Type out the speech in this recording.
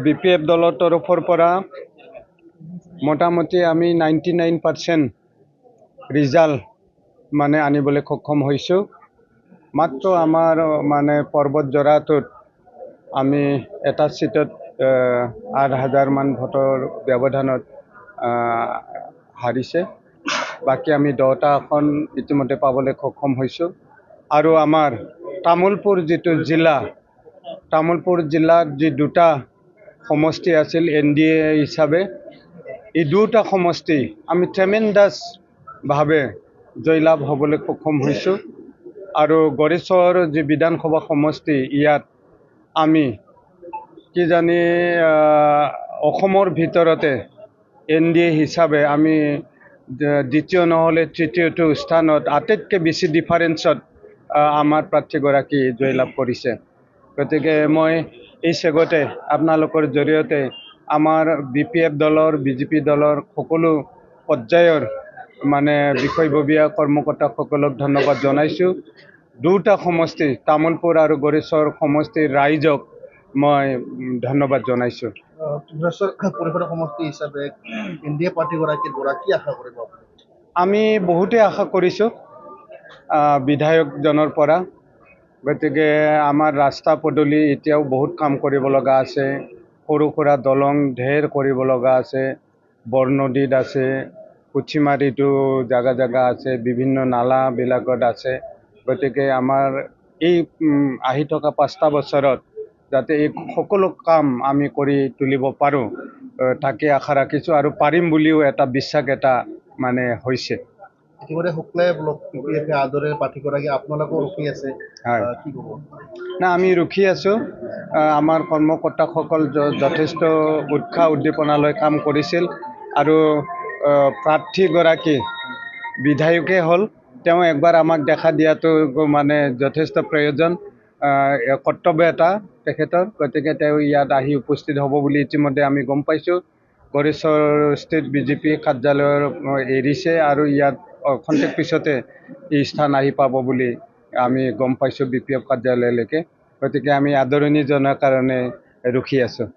BPF দলৰ তৰফৰ পৰা মোটামুটি আমি 99% ৰিজাল্ট মানে আনিবলৈ সক্ষম হৈছোঁ। মাত্ৰ আমাৰ মানে পৰ্বতজোৰাটোত আমি এটা সিটত ৮,০০০ মান ভোটৰ ব্যৱধানত হাৰিছে। বাকী আমি 10টা আসন ইতিমধ্যে পাবলৈ সক্ষম হৈছোঁ। আৰু আমাৰ তামোলপুৰ যিটো জিলা, তামোলপুৰ জিলাত যি দুটা সমষ্টি আছিল NDA হিচাপে, এই দুটা সমষ্টি আমি ট্ৰেমেণ্ডাছভাৱে জয়লাভ হ'বলৈ সক্ষম হৈছোঁ। আৰু গড়েশ্বৰ যি বিধানসভা সমষ্টি, ইয়াত আমি কিজানি অসমৰ ভিতৰতে NDA হিচাপে আমি দ্বিতীয় নহ'লে তৃতীয়টো স্থানত আটাইতকৈ বেছি ডিফাৰেঞ্চত আমাৰ প্ৰাৰ্থীগৰাকী জয়লাভ কৰিছে। গতিকে মই এই চেগতে আপোনালোকৰ জৰিয়তে আমাৰ BPF দলৰ, BJP দলৰ সকলো পৰ্যায়ৰ মানে বিষয়ববীয়া কৰ্মকৰ্তাসকলক ধন্যবাদ জনাইছোঁ। দুটা সমষ্টি, তামোলপুৰ আৰু গড়েশ্বৰ সমষ্টিৰ ৰাইজক মই ধন্যবাদ জনাইছোঁ। গড়েশ্বৰ পৰিষদৰ সমষ্টি হিচাপে NDA পাৰ্টীগৰাকীৰ পৰা কি আশা কৰিব? আমি বহুতেই আশা কৰিছোঁ বিধায়কজনৰ পৰা। গতিকে আমাৰ ৰাস্তা পদূলি এতিয়াও বহুত কাম কৰিব লগা আছে। সৰু সুৰা দলং ঢেৰ কৰিব লগা আছে। বৰনদীত আছে, পুঠিমাৰিতো জাগা জাগা আছে, বিভিন্ন নালাবিলাকত আছে। গতিকে আমাৰ এই আহি থকা 5টা বছৰত যাতে এই সকলো কাম আমি কৰি তুলিব পাৰোঁ, তাকে আশা ৰাখিছোঁ। আৰু পাৰিম বুলিও এটা বিশ্বাস এটা মানে হৈছে। ইতিমধ্যে শুক্লাই ব্লক BPF আদৰে প্ৰাৰ্থীগৰাকী আপোনালোকেও ৰখি আছে, কি ক'ব? না, আমি ৰখি আছোঁ। আমাৰ কৰ্মকৰ্তাসকল যথেষ্ট উৎসাহ উদ্দীপনালৈ কাম কৰিছিল। আৰু প্ৰাৰ্থীগৰাকী বিধায়কে হ'ল, তেওঁ একবাৰ আমাক দেখা দিয়াটো মানে যথেষ্ট প্ৰয়োজন, কৰ্তব্য এটা তেখেতৰ। গতিকে তেওঁ ইয়াত আহি উপস্থিত হ'ব বুলি ইতিমধ্যে আমি গম পাইছোঁ। গড়েশ্বৰ ষ্টেট BJP কাৰ্যালয়ৰ এৰিছে আৰু ইয়াত খন্তেক পিছতে এই স্থান আহি পাব বুলি আমি গম পাইছোঁ BPF কাৰ্যালয়লৈকে। গতিকে আমি আদৰণি জনোৱাৰ কাৰণে ৰখি আছোঁ।